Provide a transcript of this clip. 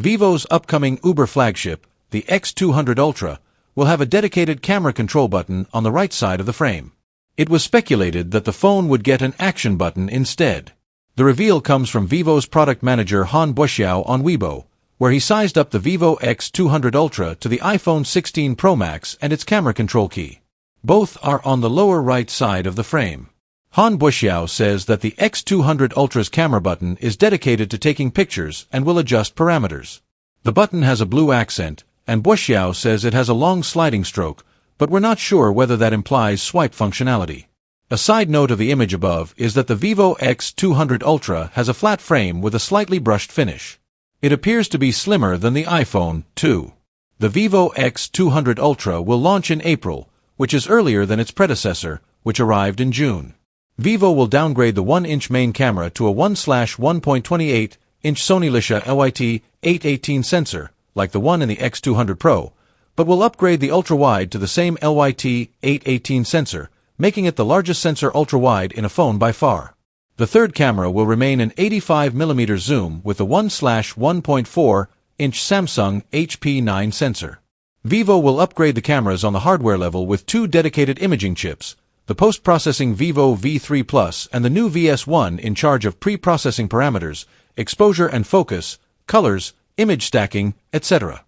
Vivo's upcoming Uber flagship, the X200 Ultra, will have a dedicated camera control button on the right side of the frame. It was speculated that the phone would get an action button instead. The reveal comes from Vivo's product manager Han Buxiao on Weibo, where he sized up the Vivo X200 Ultra to the iPhone 16 Pro Max and its camera control key. Both are on the lower right side of the frame. Han Buxiao says that the X200 Ultra's camera button is dedicated to taking pictures and will adjust parameters. The button has a blue accent, and Buxiao says it has a long sliding stroke, but we're not sure whether that implies swipe functionality. A side note of the image above is that the Vivo X200 Ultra has a flat frame with a slightly brushed finish. It appears to be slimmer than the iPhone, too. The Vivo X200 Ultra will launch in April, which is earlier than its predecessor, which arrived in June. Vivo will downgrade the 1-inch main camera to a 1/1.28-inch Sony Leica LYT 818 sensor, like the one in the X200 Pro, but will upgrade the ultra-wide to the same LYT 818 sensor, making it the largest sensor ultra-wide in a phone by far. The third camera will remain an 85mm zoom with the 1/1.4-inch Samsung HP9 sensor. Vivo will upgrade the cameras on the hardware level with two dedicated imaging chips, the post-processing Vivo V3 Plus and the new VS1 in charge of pre-processing parameters, exposure and focus, colors, image stacking, etc.